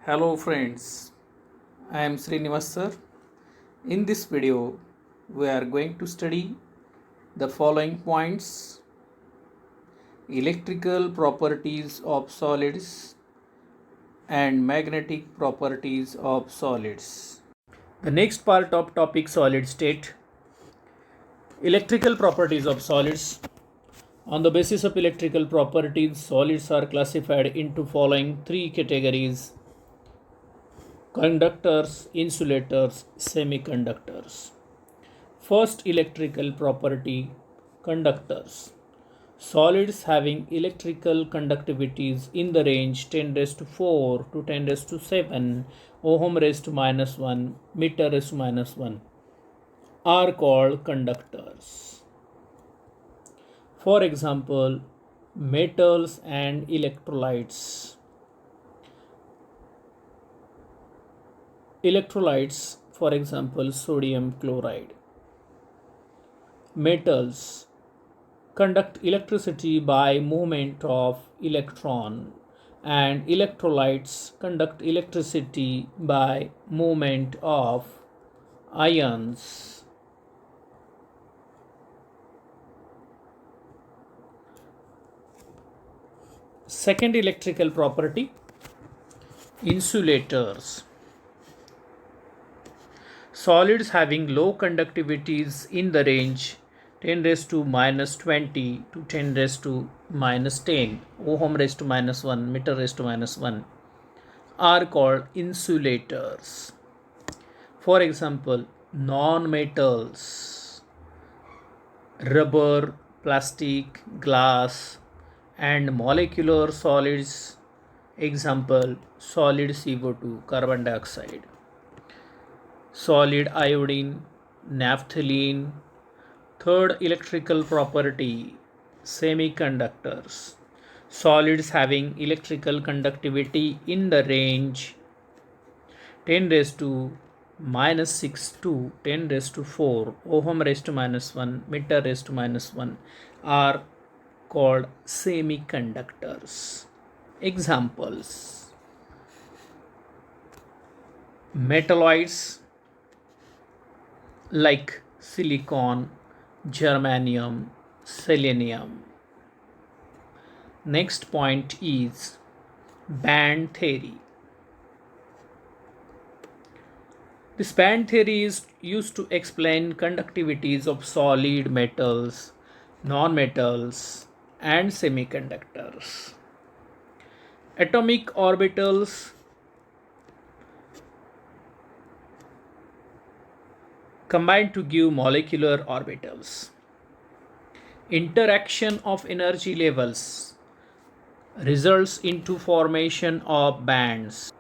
Hello friends, I am Srinivas sir. In this video, we are going to study the following points: electrical properties of solids and magnetic properties of solids. The next part of topic solid state, electrical properties of solids. On the basis of electrical properties, solids are classified into following three categories: conductors, insulators, semiconductors. First electrical property, conductors. Solids having electrical conductivities in the range 10 raised to 4 to 10 raised to 7 ohm raised to minus 1 meter raised to minus 1 are called conductors. For example, metals and electrolytes. Electrolytes, for example, sodium chloride. Metals conduct electricity by movement of electron, and electrolytes conduct electricity by movement of ions. Second electrical property, insulators. Solids having low conductivities in the range 10 raised to minus 20 to 10 raised to minus 10 ohm raised to minus 1 meter raised to minus 1 are called insulators. For example, non-metals, rubber, plastic, glass, and molecular solids. Example, solid CO2, carbon dioxide, solid iodine, naphthalene. Third electrical property, semiconductors. Solids having electrical conductivity in the range 10 raised to minus 6 to 10 raised to 4 ohm raised to minus 1 meter raised to minus 1 are called semiconductors. Examples, metalloids like silicon, germanium, selenium. Next point is band theory. This band theory is used to explain conductivities of solid metals, non-metals, and semiconductors. Atomic orbitals combine to give molecular orbitals. Interaction of energy levels results into formation of bands.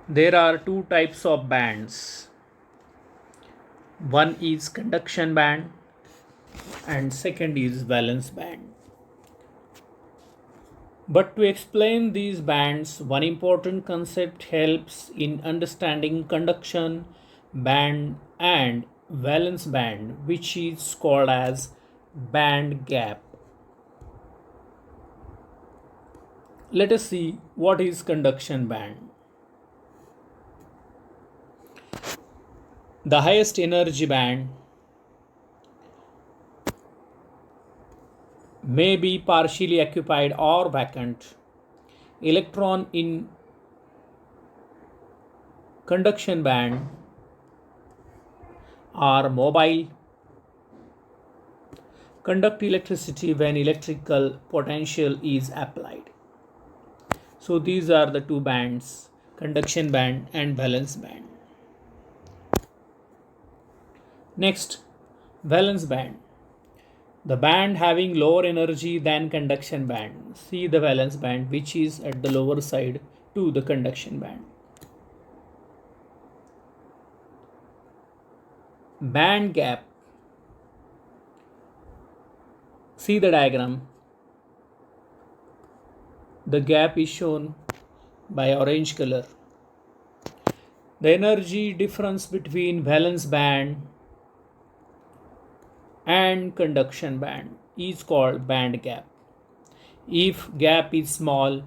There are two types of bands. One is conduction band and second is valence band. But to explain these bands, one important concept helps in understanding conduction band and valence band, which is called as band gap. Let us see what is conduction band. The highest energy band may be partially occupied or vacant. Electron in conduction band are mobile, conduct electricity when electrical potential is applied. So these are the two bands, conduction band and valence band. Next, valence band. The band having lower energy than conduction band. See the valence band which is at the lower side to the conduction band. Band gap. See the diagram. The gap is shown by orange color. The energy difference between valence band and conduction band is called band gap. If gap is small,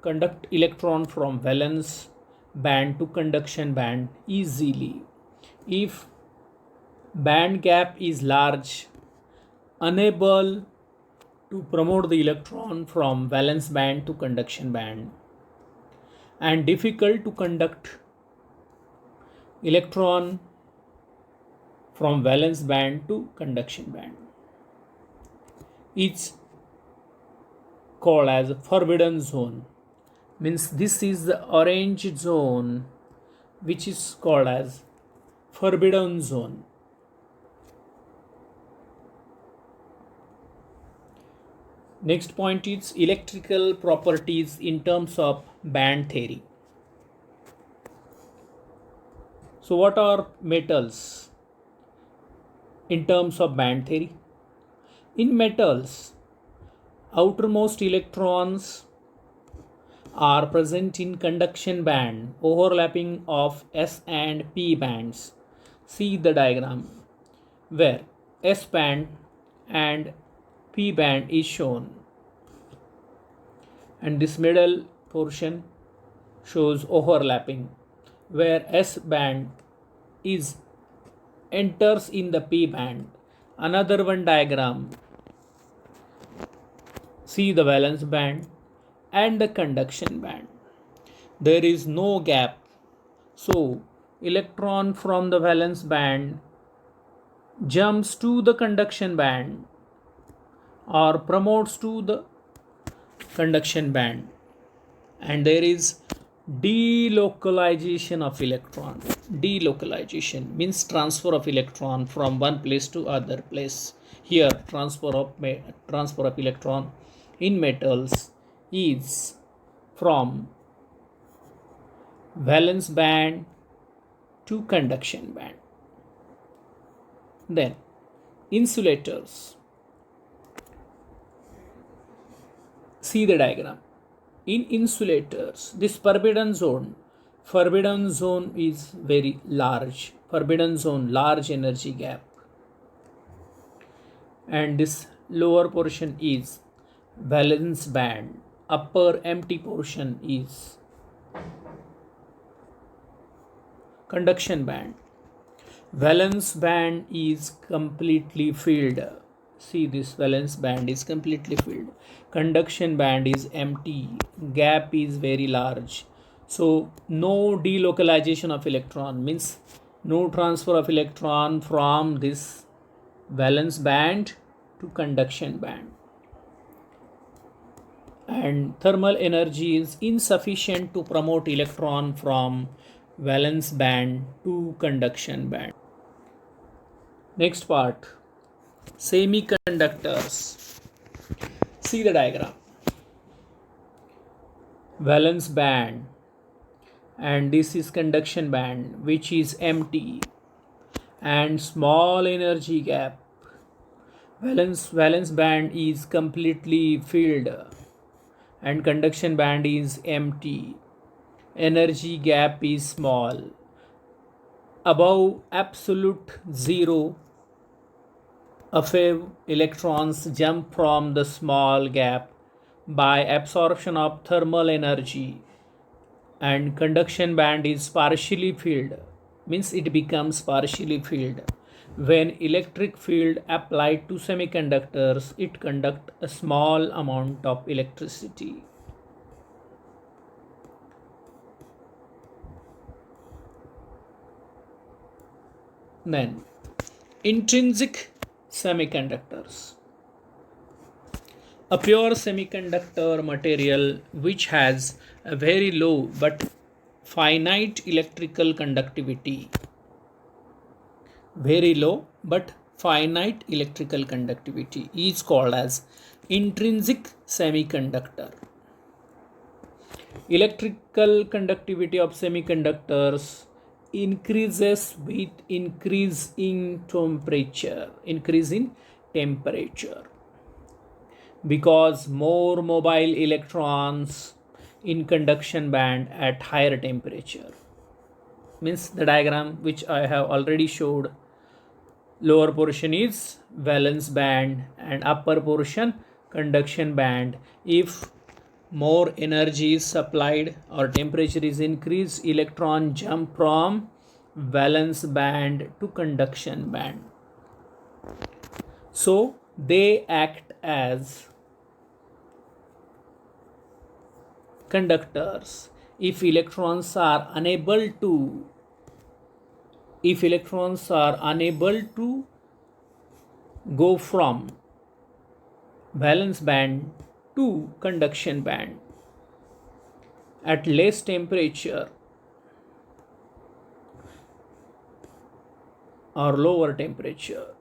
conduct electron from valence band to conduction band easily. If band gap is large, unable to promote the electron from valence band to conduction band, and difficult to conduct electron from valence band to conduction band. It's called as forbidden zone. Means this is the orange zone which is called as forbidden zone. Next point is electrical properties in terms of band theory. So what are metals in terms of band theory? In metals, outermost electrons are present in conduction band overlapping of S and P bands. See the diagram where S band and P band is shown, and this middle portion shows overlapping where S band is enters in the P band. Another one diagram, see the valence band and the conduction band. There is no gap, so electron from the valence band jumps to the conduction band or promotes to the conduction band, and there is delocalization of electron. Delocalization means transfer of electron from one place to other place. Here transfer of electron in metals is from valence band to conduction band. Then insulators. See the diagram. In insulators, this forbidden zone is very large. Forbidden zone, large energy gap. And this lower portion is valence band. Upper empty portion is conduction band. Valence band is completely filled. See, this valence band is completely filled. Conduction band is empty. Gap is very large. So no delocalization of electron, means no transfer of electron from this valence band to conduction band. And thermal energy is insufficient to promote electron from valence band to conduction band. Next part, semiconductors. See the diagram. Valence band, and this is conduction band which is empty and small energy gap. Valence band is completely filled and conduction band is empty. Energy gap is small. Above absolute zero, a few electrons jump from the small gap by absorption of thermal energy, and conduction band is partially filled, means it becomes partially filled. When electric field applied to semiconductors, it conducts a small amount of electricity. Then intrinsic semiconductors. A pure semiconductor material which has a very low but finite electrical conductivity. Very low but finite electrical conductivity is called as intrinsic semiconductor. Electrical conductivity of semiconductors increases with increase in temperature. Because more mobile electrons in conduction band at higher temperature. Means the diagram which I have already showed, lower portion is valence band and upper portion conduction band. If more energy is supplied or temperature is increased, electron jump from valence band to conduction band. So they act as conductors. If electrons are unable to go from valence band to conduction band at less temperature or lower temperature,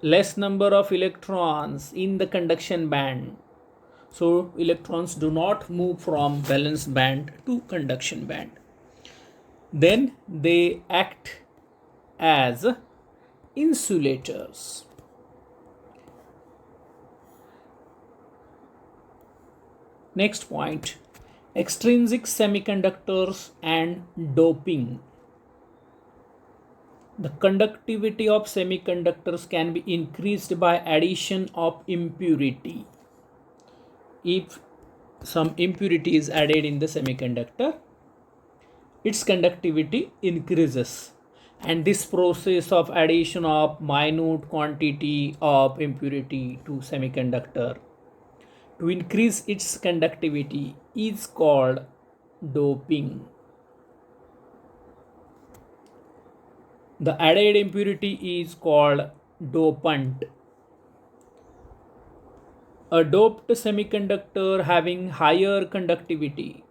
less number of electrons in the conduction band, so electrons do not move from valence band to conduction band, then they act as insulators. Next point, extrinsic semiconductors and doping. The conductivity of semiconductors can be increased by addition of impurity. If some impurity is added in the semiconductor, its conductivity increases. And this process of addition of minute quantity of impurity to semiconductor to increase its conductivity is called doping. The added impurity is called dopant. A doped semiconductor having higher conductivity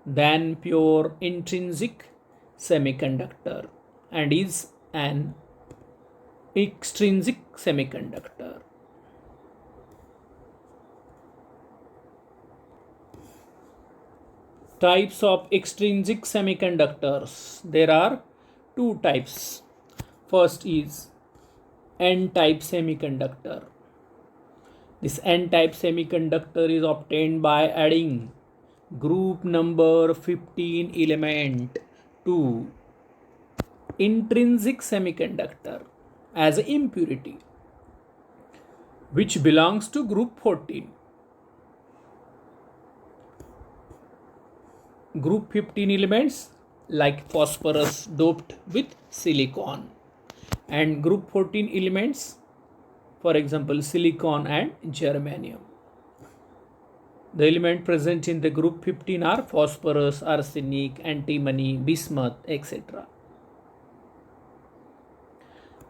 than pure intrinsic semiconductor and is an extrinsic semiconductor. Types of extrinsic semiconductors. There are two types. First is N-type semiconductor. This N-type semiconductor is obtained by adding group number 15 element to intrinsic semiconductor as an impurity, which belongs to group 14. Group 15 elements like phosphorus doped with silicon, and group 14 elements, for example, silicon and germanium. The elements present in the group 15 are phosphorus, arsenic, antimony, bismuth, etc.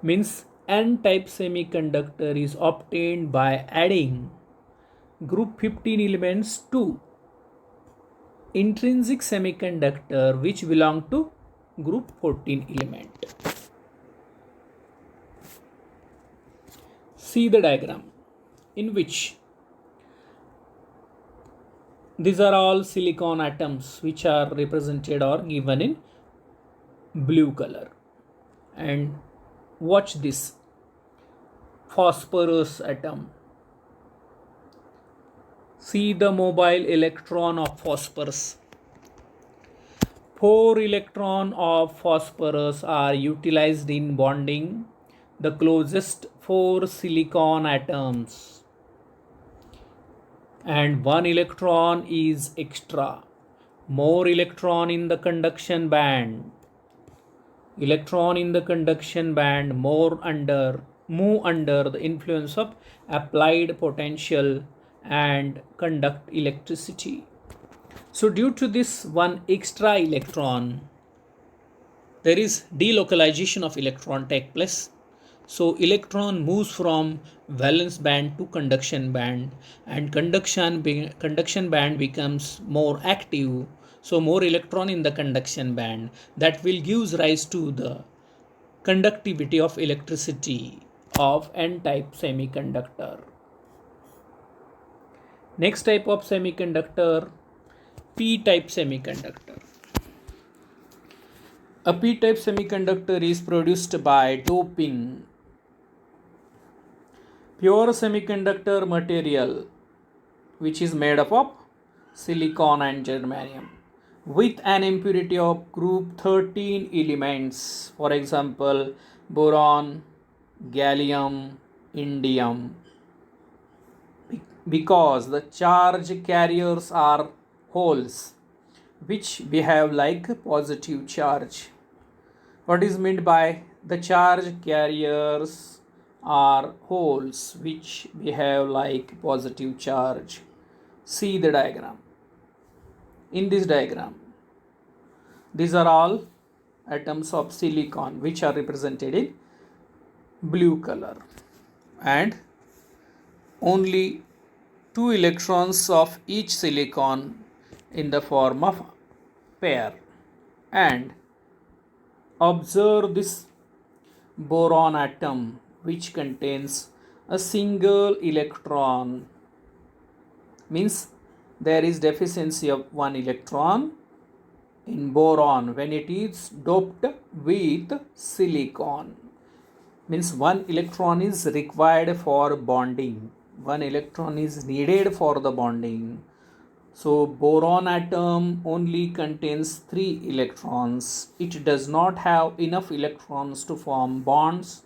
Means N-type semiconductor is obtained by adding group 15 elements to intrinsic semiconductor which belong to group 14 element. See the diagram in which these are all silicon atoms which are represented or given in blue color, and watch this phosphorus atom. See the mobile electron of phosphorus. 4 electrons of phosphorus are utilized in bonding the closest 4 silicon atoms, and 1 electron is extra. More electron in the conduction band. Electron in the conduction band move under the influence of applied potential and conduct electricity. So due to this one extra electron, there is delocalization of electron take place. So electron moves from valence band to conduction band, and conduction band becomes more active. So more electron in the conduction band, that will give rise to the conductivity of electricity of N-type semiconductor. Next type of semiconductor, P-type semiconductor. A P-type semiconductor is produced by doping pure semiconductor material, which is made up of silicon and germanium, with an impurity of group 13 elements, for example, boron, gallium, indium. because the charge carriers are holes which behave like positive charge. What is meant by the charge carriers are holes which behave like positive charge? See the diagram. In this diagram, these are all atoms of silicon which are represented in blue color, and only two electrons of each silicon in the form of pair. And observe this boron atom which contains a single electron, means there is deficiency of one electron in boron when it is doped with silicon, means one electron is required for bonding, one electron is needed for the bonding. So boron atom only contains 3 electrons. It does not have enough electrons to form bonds.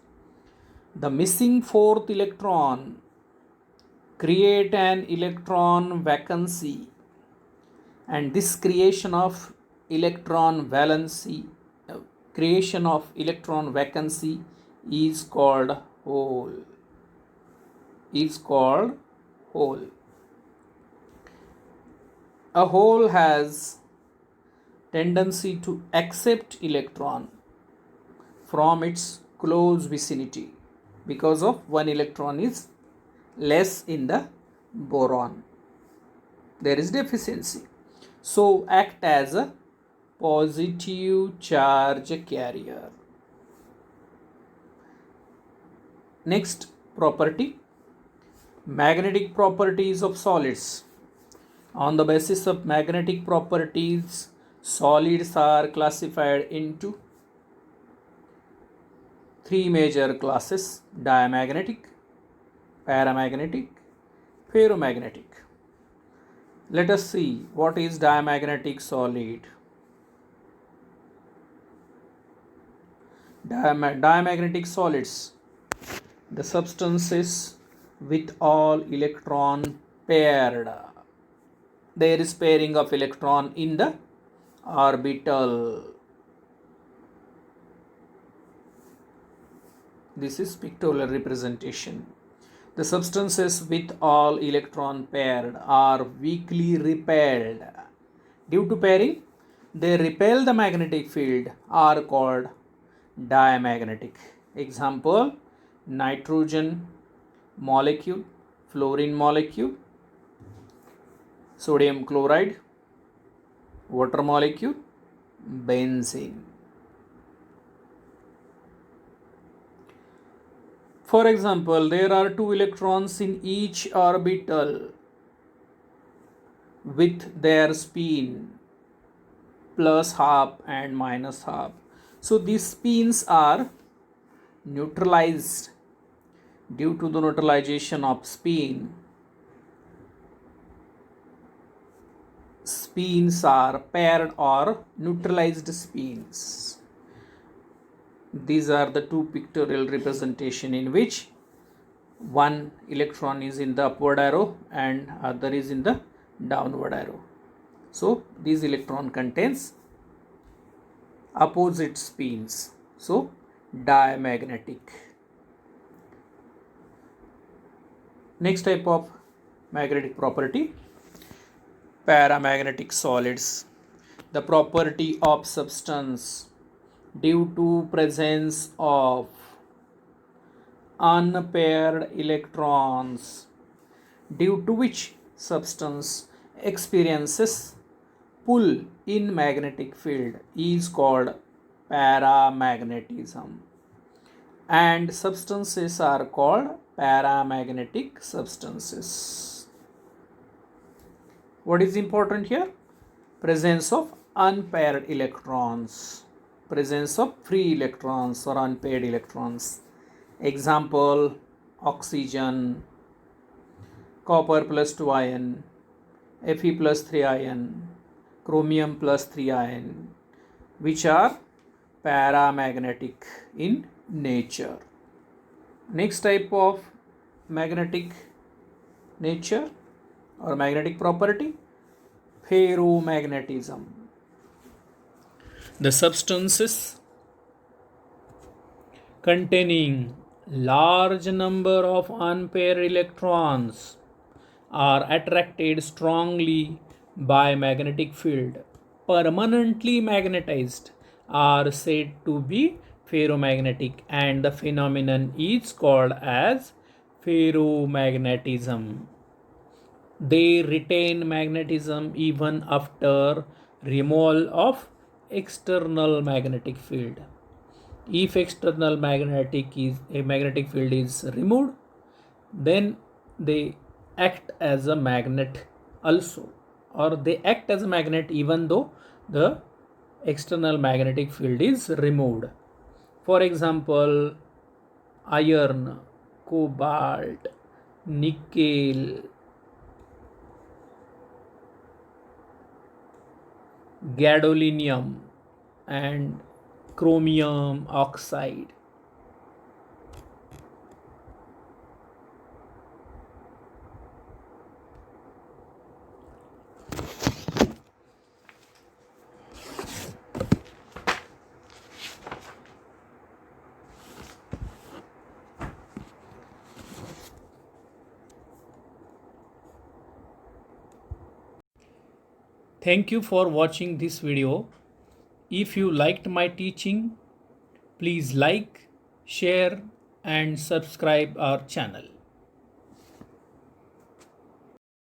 The missing 4th electron create an electron vacancy, and this creation of electron vacancy is called hole. A hole has tendency to accept electron from its close vicinity because of one electron is less in the boron. There is deficiency. So act as a positive charge carrier. Next property, magnetic properties of solids. On the basis of magnetic properties, solids are classified into 3 major classes: diamagnetic, paramagnetic, ferromagnetic. Let us see what is diamagnetic solid. Diamagnetic solids, the substances with all electron paired. There is pairing of electron in the orbital. This is pictorial representation. The substances with all electron paired are weakly repelled. Due to pairing, they repel the magnetic field, are called diamagnetic. Example, nitrogen molecule, fluorine molecule, sodium chloride, water molecule, benzene. For example, there are 2 electrons in each orbital with their spin plus half and minus half. So these spins are neutralized. Due to the neutralization of spins are paired or neutralized spins. These are the 2 pictorial representation in which one electron is in the upward arrow and other is in the downward arrow. So this electron contains opposite spins. So diamagnetic. Next type of magnetic property, paramagnetic solids. The property of substance due to presence of unpaired electrons, due to which substance experiences pull in magnetic field, is called paramagnetism, and substances are called paramagnetic substances. What is important here? Presence of unpaired electrons, presence of free electrons or unpaired electrons. Example, oxygen, copper plus 2 ion, Fe plus 3 ion, chromium plus 3 ion, which are paramagnetic in nature. Next type of magnetic nature or magnetic property? Ferromagnetism. The substances containing large number of unpaired electrons are attracted strongly by magnetic field. Permanently magnetized are said to be ferromagnetic, and the phenomenon is called as ferromagnetism. They retain magnetism even after removal of external magnetic field. If external magnetic field is removed, then they act as a magnet also, or they act as a magnet even though the external magnetic field is removed. For example, iron, cobalt, nickel, gadolinium, and chromium oxide. Thank you for watching this video. If you liked my teaching, please like, share and subscribe our channel.